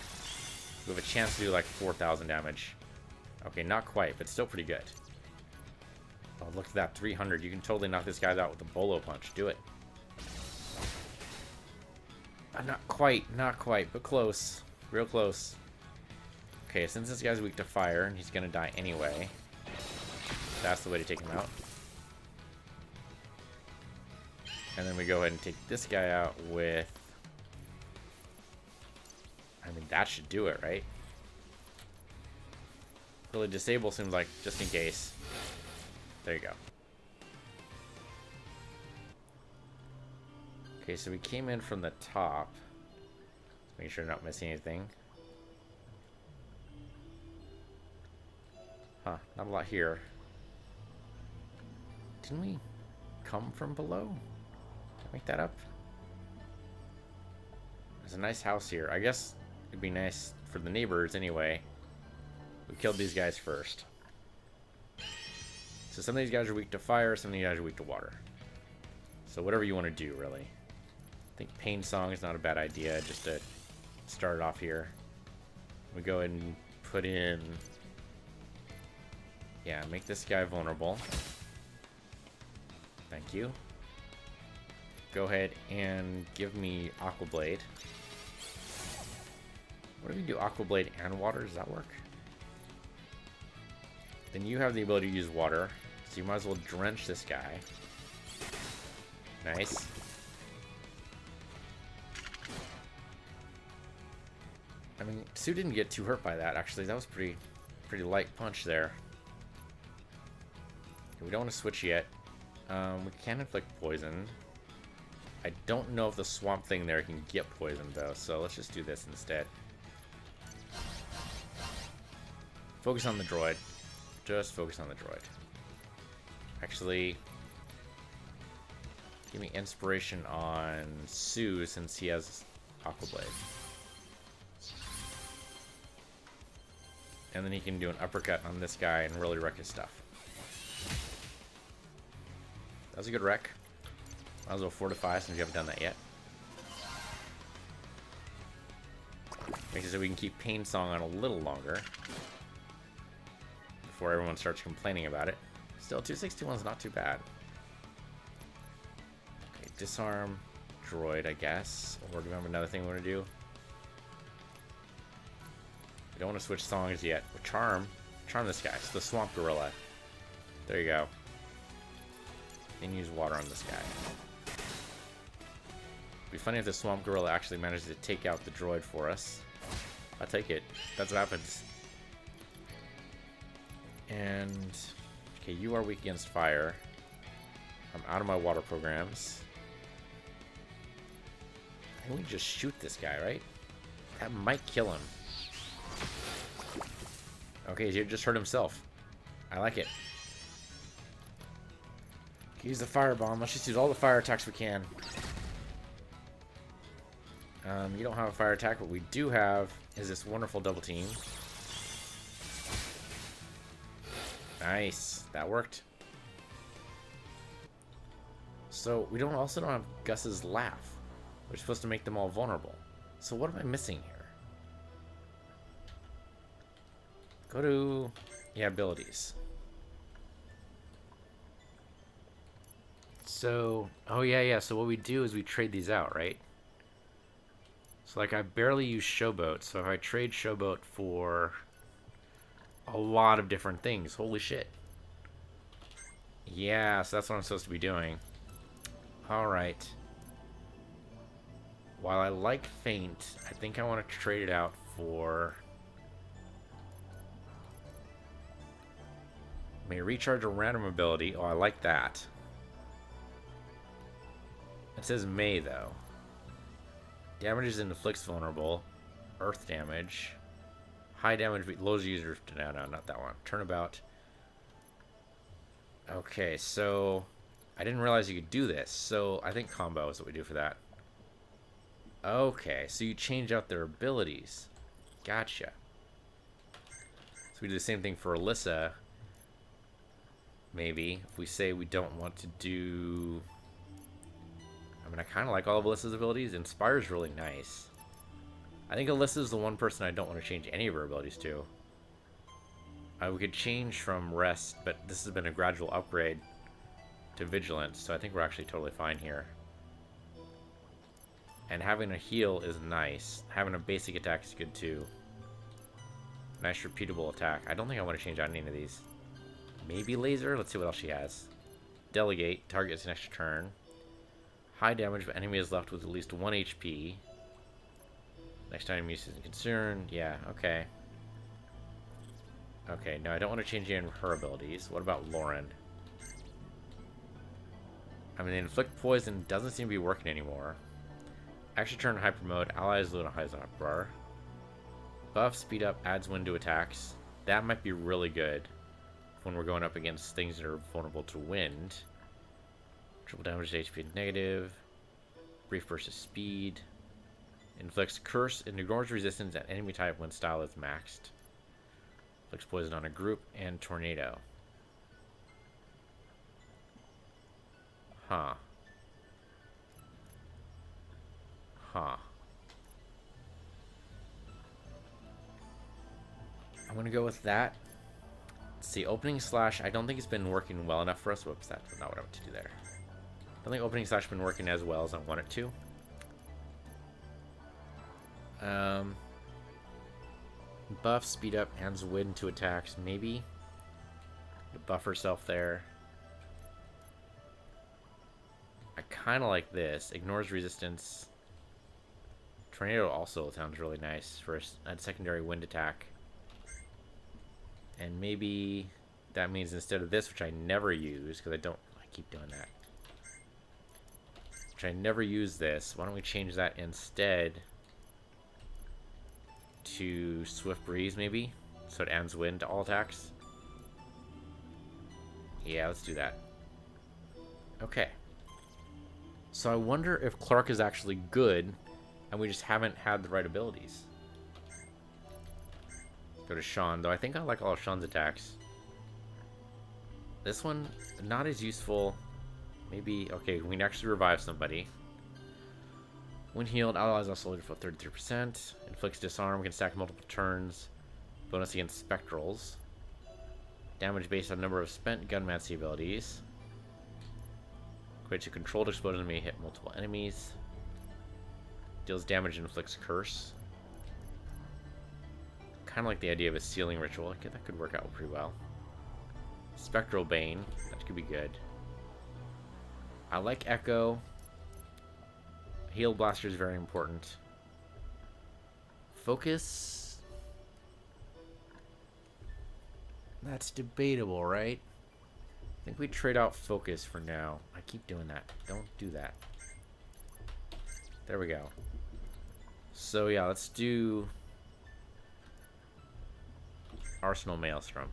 We have a chance to do like 4,000 damage. Okay, not quite, but still pretty good. Oh, look at that, 300. You can totally knock this guy out with a bolo punch. Do it. Not quite, but close. Real close. Okay, since this guy's weak to fire, and he's gonna die anyway, that's the way to take him out. And then we go ahead and take this guy out with... I mean, that should do it, right? Really, disable seems like just in case. There you go. Okay, so we came in from the top. Make sure we're not missing anything. Huh, not a lot here. Didn't we come from below? Did I make that up? There's a nice house here. I guess it'd be nice for the neighbors anyway. We killed these guys first. So some of these guys are weak to fire, some of these guys are weak to water. So whatever you want to do, really. I think Pain Song is not a bad idea, just to start it off here. We go ahead and put in... Yeah, make this guy vulnerable. Thank you. Go ahead and give me Aqua Blade. What if we do Aqua Blade and water? Does that work? Then you have the ability to use water, so you might as well drench this guy. Nice. I mean, Sue didn't get too hurt by that, actually. That was pretty light punch there. Okay, we don't want to switch yet. We can inflict poison. I don't know if the swamp thing there can get poisoned, though, so let's just do this instead. Focus on the droid. Just focus on the droid. Actually, give me inspiration on Sue since he has Aqua Blade. And then he can do an uppercut on this guy and really wreck his stuff. That was a good wreck. Might as well fortify since we haven't done that yet. Makes it so we can keep Pain Song on a little longer before everyone starts complaining about it. Still, 2621 is not too bad. Okay, disarm droid, I guess. Or do we have another thing we want to do? We don't want to switch songs yet. But charm this guy. It's the Swamp Gorilla. There you go. Then use water on this guy. It'd be funny if the Swamp Gorilla actually manages to take out the droid for us. I'll take it. That's what happens. And okay, you are weak against fire. I'm out of my water programs. I think we just shoot this guy, right? That might kill him. Okay, he just hurt himself. I like it. Use the firebomb. Let's just use all the fire attacks we can. You don't have a fire attack. What we do have is this wonderful double team. Nice. That worked. So we also don't have Gus's laugh. We're supposed to make them all vulnerable. So what am I missing here? Go to abilities. So, oh yeah. So what we do is we trade these out, right? So like I barely use Showboat, so if I trade Showboat for a lot of different things, holy shit. Yeah, so that's what I'm supposed to be doing. Alright. While I like Faint, I think I want to trade it out for... May recharge a random ability. Oh, I like that. It says may, though. Damages and inflicts vulnerable. Earth damage. High damage, lowers user... No, not that one. Turnabout. Okay, so... I didn't realize you could do this. So, I think combo is what we do for that. Okay, so you change out their abilities. Gotcha. So we do the same thing for Alyssa. Maybe. If we say we don't want to do... I mean, I kind of like all of Alyssa's abilities. Inspire's really nice. I think Alyssa's the one person I don't want to change any of her abilities to. We could change from Rest, but this has been a gradual upgrade to Vigilance, so I think we're actually totally fine here. And having a heal is nice. Having a basic attack is good too. Nice repeatable attack. I don't think I want to change out any of these. Maybe Laser? Let's see what else she has. Delegate. Targets an extra turn. High damage, but enemy is left with at least 1 HP. Next time use isn't concerned. Yeah, okay. Okay, no, I don't want to change any of her abilities. What about Lauren? I mean, the Inflict Poison doesn't seem to be working anymore. Extra turn Hyper Mode. Allies Luna Highs on Uproar. Buff, speed up, adds wind to attacks. That might be really good when we're going up against things that are vulnerable to wind. Triple damage to HP negative. Brief burst of speed. Inflicts curse and ignores resistance at enemy type when style is maxed. Inflicts poison on a group and tornado. Huh. I'm gonna go with that. Let's see, opening slash. I don't think it's been working well enough for us. Whoops, that's not what I want to do there. I don't think opening slash has been working as well as I want it to. Buff, speed up, adds wind to attacks. Maybe. Buff herself there. I kind of like this. Ignores resistance. Tornado also sounds really nice for a secondary wind attack. And maybe that means instead of this, which I never use, because I keep doing that. Which I never use this. Why don't we change that instead to Swift Breeze, maybe? So it ends wind to all attacks. Yeah, let's do that. Okay. So I wonder if Clark is actually good, and we just haven't had the right abilities. Go to Sean, though I think I like all of Sean's attacks. This one, not as useful. Maybe, okay, we can actually revive somebody. When healed, allies also for 33%. Inflicts disarm, can stack multiple turns. Bonus against spectrals. Damage based on number of spent gunmancy abilities. Creates a controlled explosion and may hit multiple enemies. Deals damage and inflicts curse. Kind of like the idea of a sealing ritual. Okay, that could work out pretty well. Spectral Bane. That could be good. I like Echo. Heal Blaster is very important. Focus. That's debatable, right? I think we trade out Focus for now. I keep doing that. Don't do that. There we go. So yeah, let's do Arsenal Maelstrom.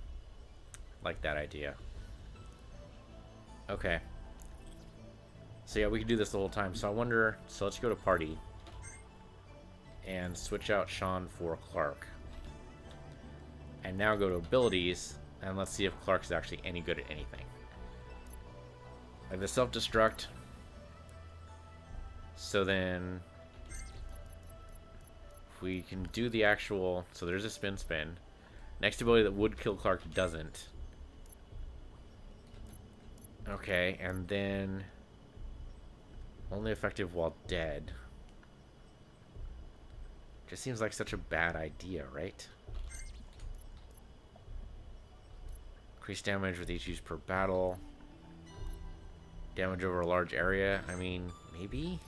Like that idea. Okay. So yeah, we could do this the whole time. So I wonder, so let's go to party and switch out Sean for Clark. And now go to abilities and let's see if Clark's actually any good at anything. I have a self-destruct. So then if we can do the actual, so there's a spin. Next ability that would kill Clark doesn't. Okay, and then only effective while dead. Just seems like such a bad idea, right? Increase damage with each use per battle. Damage over a large area. I mean, maybe?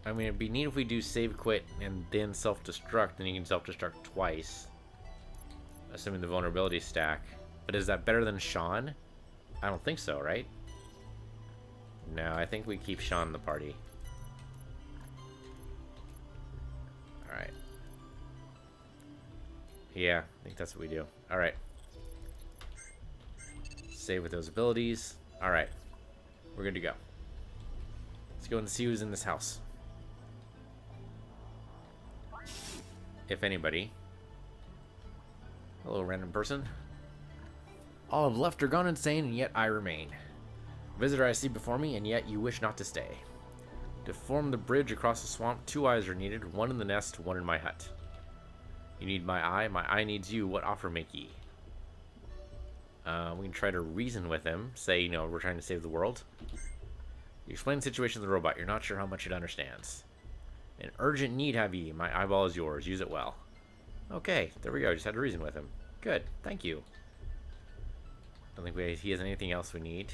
I mean, it'd be neat if we do save quit and then self-destruct, and you can self-destruct twice. Assuming the vulnerability stack. But is that better than Sean? I don't think so, right? No, I think we keep Sean in the party. Alright. Yeah, I think that's what we do. Alright. Save with those abilities. Alright. We're good to go. Let's go and see who's in this house. If anybody. Hello, random person. All have left or gone insane, and yet I remain. Visitor I see before me, and yet you wish not to stay. To form the bridge across the swamp, 2 eyes are needed, one in the nest, one in my hut. You need my eye needs you, what offer make ye? We can try to reason with him, say, you know, we're trying to save the world. You explain the situation to the robot, you're not sure how much it understands. An urgent need have ye, my eyeball is yours, use it well. Okay, there we go, just had to reason with him. Good, thank you. Don't think he has anything else we need.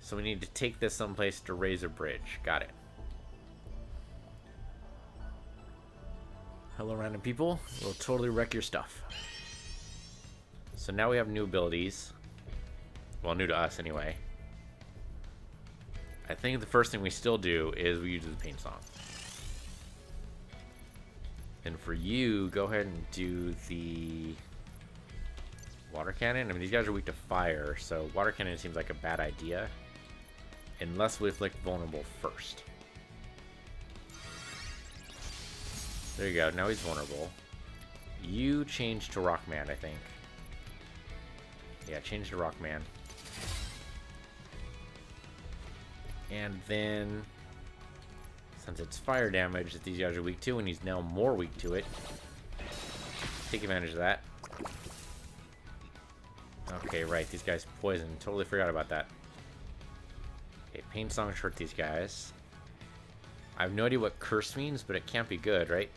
So we need to take this someplace to raise a bridge. Got it. Hello, random people. We'll totally wreck your stuff. So now we have new abilities. Well, new to us anyway. I think the first thing we still do is we use the paint song. And for you, go ahead and do the water cannon. I mean, these guys are weak to fire, so water cannon seems like a bad idea. Unless we afflict vulnerable first. There you go, now he's vulnerable. You change to Rockman, I think. Yeah, change to Rockman. And then, since it's fire damage that these guys are weak to, and he's now more weak to it, take advantage of that. Okay, right, these guys poison. Totally forgot about that. Okay, pain song hurt these guys. I have no idea what curse means, but it can't be good, right?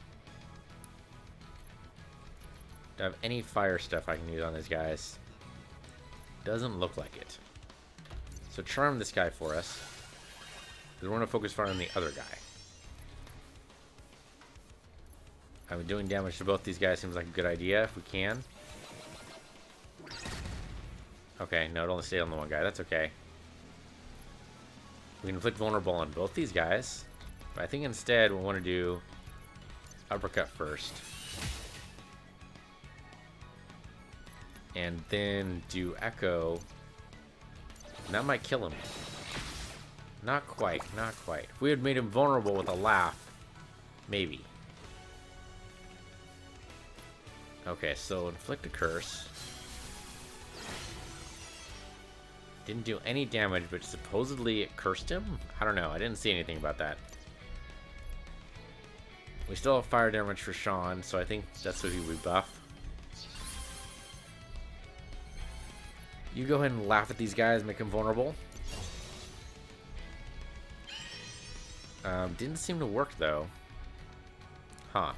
Do I have any fire stuff I can use on these guys? Doesn't look like it. So charm this guy for us. Because we're going to focus fire on the other guy. I mean, doing damage to both these guys seems like a good idea if we can. Okay, no, it only stayed on the one guy. That's okay. We can inflict vulnerable on both these guys. But I think instead we want to do uppercut first. And then do echo. And that might kill him. Not quite, not quite. If we had made him vulnerable with a laugh, maybe. Okay, so inflict a curse. Didn't do any damage, but supposedly it cursed him? I don't know, I didn't see anything about that. We still have fire damage for Sean, so I think that's what he would buff. You go ahead and laugh at these guys, make them vulnerable. Didn't seem to work though. Huh.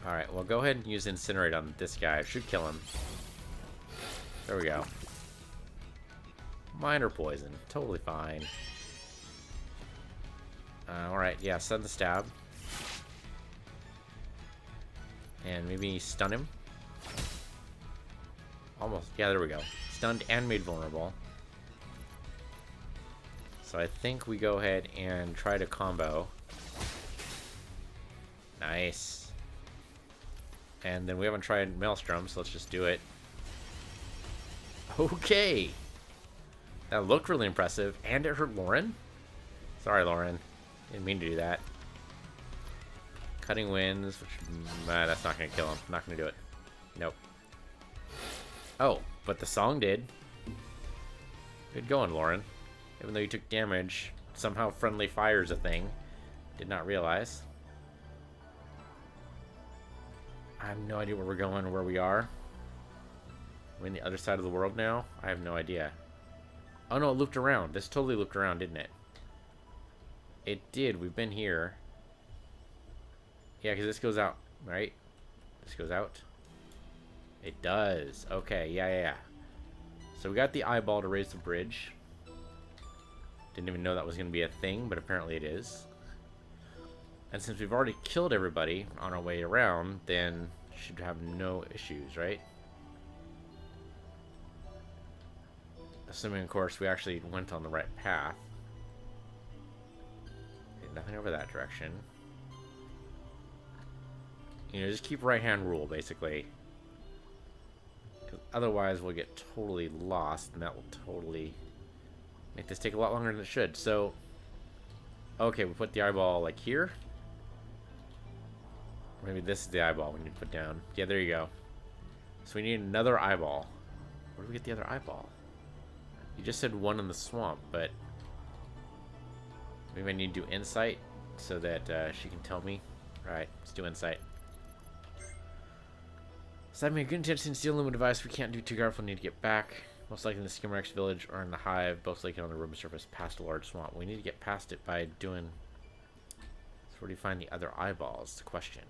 Alright, well go ahead and use Incinerate on this guy. It should kill him. There we go. Minor poison. Totally fine. Alright, yeah, send the stab. And maybe stun him. Almost. Yeah, there we go. Stunned and made vulnerable. So I think we go ahead and try to combo. Nice. And then we haven't tried Maelstrom, so let's just do it. Okay. That looked really impressive. And it hurt Lauren. Sorry, Lauren. Didn't mean to do that. Cutting Winds, which that's not going to kill him. Not going to do it. Nope. Oh, but the song did. Good going, Lauren. Even though you took damage, somehow friendly fire is a thing. Did not realize. I have no idea where we're going or where we are. We're in the other side of the world now? I have no idea. Oh no, it looped around. This totally looped around, didn't it? It did. We've been here. Yeah, because this goes out, right? This goes out. It does. Okay, yeah. So we got the eyeball to raise the bridge. Didn't even know that was going to be a thing, but apparently it is. And since we've already killed everybody on our way around, then should have no issues, right? Assuming, of course, we actually went on the right path. Okay, nothing over that direction. You know, just keep right-hand rule, basically. Because otherwise we'll get totally lost, and that will totally make this take a lot longer than it should. So, okay, we put the eyeball, like, here. Maybe this is the eyeball we need to put down. Yeah, there you go. So we need another eyeball. Where do we get the other eyeball? You just said one in the swamp, but maybe I need to do insight so that she can tell me. Alright, let's do insight. So having a good intention to steal a device we can't do too careful, need to get back. Most likely in the Skimmerx village or in the hive, both likely on the river surface past a large swamp. We need to get past it by doing... So where do you find the other eyeballs? The question.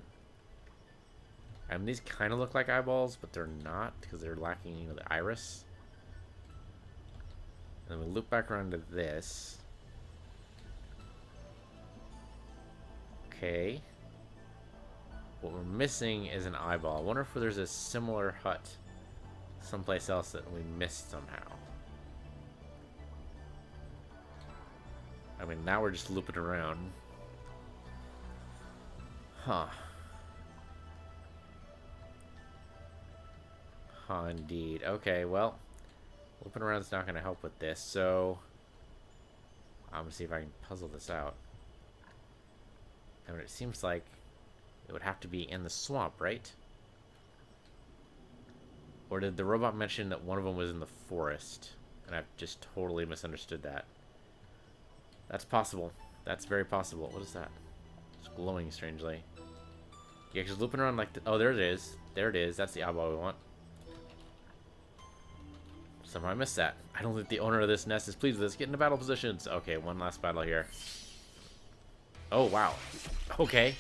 I mean, these kind of look like eyeballs, but they're not because they're lacking, you know, the iris. And then we loop back around to this. Okay. What we're missing is an eyeball. I wonder if there's a similar hut someplace else that we missed somehow. I mean, now we're just looping around. Huh. Huh, indeed. Okay, well, looping around is not going to help with this, so I'm going to see if I can puzzle this out. I mean, it seems like it would have to be in the swamp, right? Or did the robot mention that one of them was in the forest? And I've just totally misunderstood that. That's possible. That's very possible. What is that? It's glowing strangely. Yeah, just looping around like... Oh, there it is. There it is. That's the eyeball we want. Somehow I missed that. I don't think the owner of this nest is pleased with this. Get into battle positions. Okay, one last battle here. Oh, wow. Okay.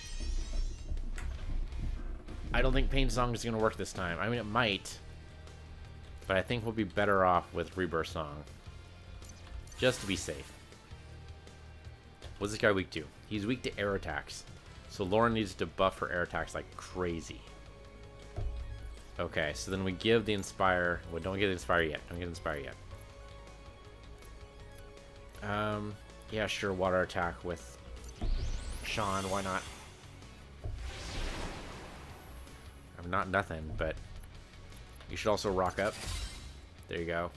I don't think Pain Song is going to work this time. I mean, it might. But I think we'll be better off with Rebirth Song. Just to be safe. What's this guy weak to? He's weak to air attacks. So Lauren needs to buff her air attacks like crazy. Okay, so then we give the Inspire... Well, don't get the Inspire yet. Don't get Inspire yet. Yeah, sure, water attack with Sean. Why not? not nothing, but you should also rock up. There you go.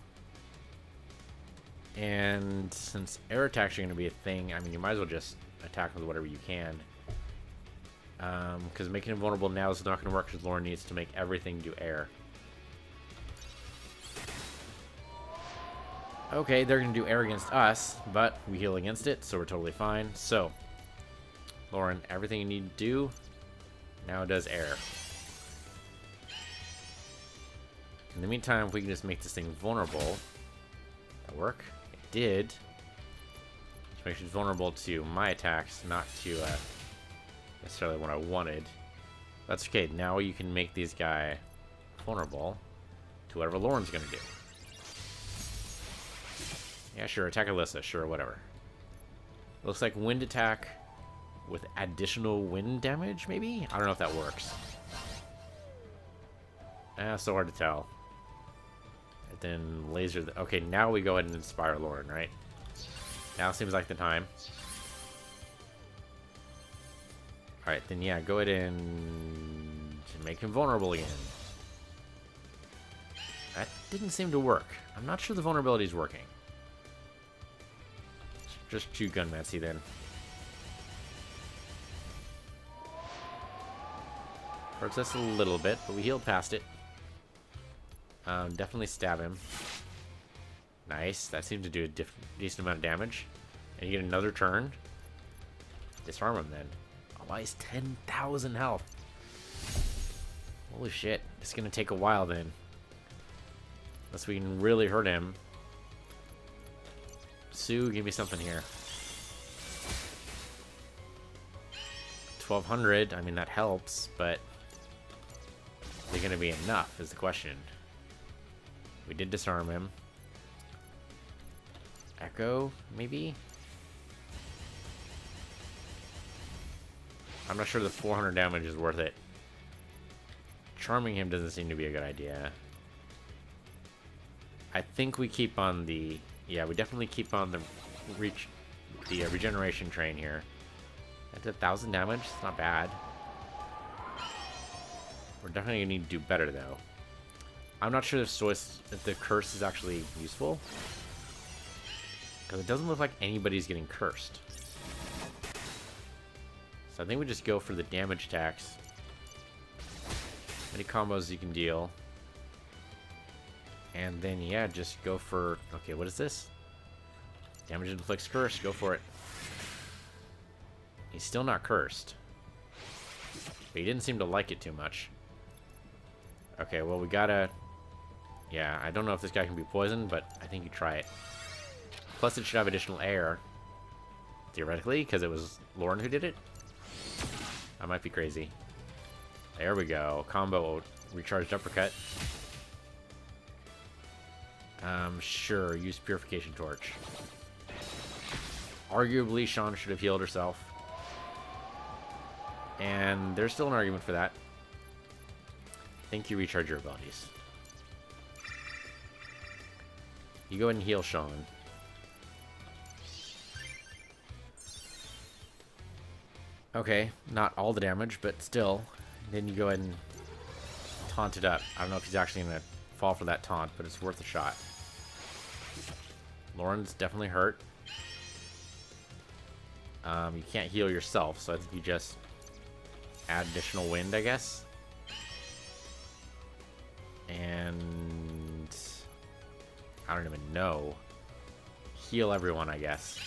And since air attacks are going to be a thing, I mean, you might as well just attack with whatever you can. Because making him vulnerable now is not going to work because Lauren needs to make everything do air. Okay, they're going to do air against us, but we heal against it, so we're totally fine. So, Lauren, everything you need to do now does air. In the meantime, if we can just make this thing vulnerable, that work? It did. Just make sure it's vulnerable to my attacks, not to necessarily what I wanted. That's okay. Now you can make these guys vulnerable to whatever Lauren's going to do. Yeah, sure. Attack Alyssa. Sure, whatever. Looks like wind attack with additional wind damage, maybe? I don't know if that works. So hard to tell. And then laser... Okay, now we go ahead and inspire Lauren, right? Now seems like the time. Alright, then yeah, go ahead and make him vulnerable again. That didn't seem to work. I'm not sure the vulnerability is working. Just shoot Gunmancy then. Hurts us a little bit, but we healed past it. Definitely stab him. Nice. That seemed to do a decent amount of damage. And you get another turn. Disarm him then. Oh, wow, he's 10,000 health. Holy shit. It's going to take a while then. Unless we can really hurt him. Sue, give me something here. 1,200. I mean, that helps, but is it going to be enough is the question. We did disarm him. Echo, maybe? I'm not sure the 400 damage is worth it. Charming him doesn't seem to be a good idea. I think we keep on the... Yeah, we definitely keep on the regeneration train here. That's 1,000 damage. It's not bad. We're definitely gonna need to do better though. I'm not sure if the curse is actually useful, because it doesn't look like anybody's getting cursed. So I think we just go for the damage tax. Many combos you can deal. And then, yeah, just go for... Okay, what is this? Damage inflicts curse. Go for it. He's still not cursed. But he didn't seem to like it too much. Okay, well, we gotta... Yeah, I don't know if this guy can be poisoned, but I think you try it. Plus, it should have additional air. Theoretically, because it was Lauren who did it. I might be crazy. There we go. Combo recharged uppercut. Sure, use Purification Torch. Arguably, Sean should have healed herself. And there's still an argument for that. I think you recharge your abilities. You go ahead and heal Sean. Okay, not all the damage, but still. Then you go ahead and taunt it up. I don't know if he's actually going to fall for that taunt, but it's worth a shot. Lauren's definitely hurt. You can't heal yourself, so I think you just add additional wind, I guess. And I don't even know. Heal everyone, I guess.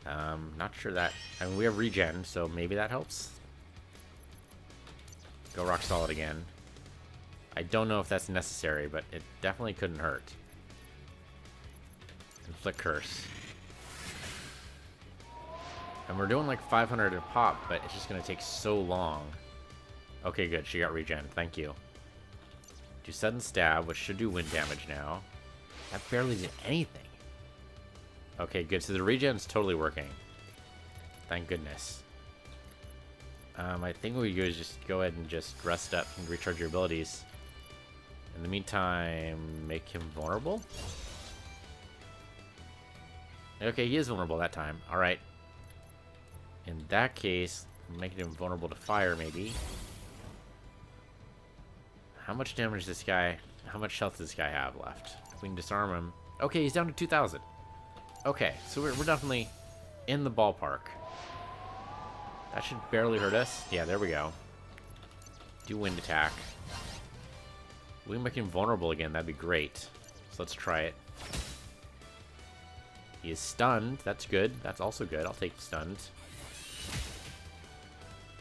Not sure that... I mean, we have regen, so maybe that helps. Go rock solid again. I don't know if that's necessary, but it definitely couldn't hurt. Inflict curse. And we're doing like 500 a pop, but it's just gonna take so long. Okay, good. She got regen. Thank you. Do sudden stab, which should do wind damage now. That barely did anything. Okay, good. So the regen's totally working. Thank goodness. I think what we do is just go ahead and just rest up and recharge your abilities. In the meantime, make him vulnerable. Okay, he is vulnerable that time. Alright. In that case, Make him vulnerable to fire, maybe. How much damage does this guy... How much health does this guy have left? If we can disarm him... Okay, he's down to 2,000. Okay, so we're definitely in the ballpark. That should barely hurt us. Yeah, there we go. Do wind attack. We can make him vulnerable again. That'd be great. So let's try it. He is stunned. That's good. That's also good. I'll take stunned.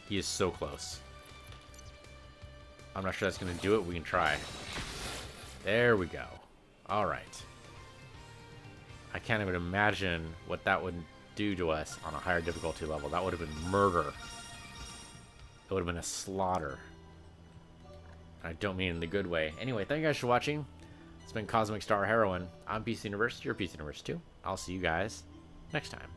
He is so close. I'm not sure that's going to do it. We can try. There we go. All right. I can't even imagine what that would do to us on a higher difficulty level. That would have been murder. It would have been a slaughter. I don't mean in the good way. Anyway, thank you guys for watching. It's been Cosmic Star Heroine. I'm PC Universe. You're PC Universe too. I'll see you guys next time.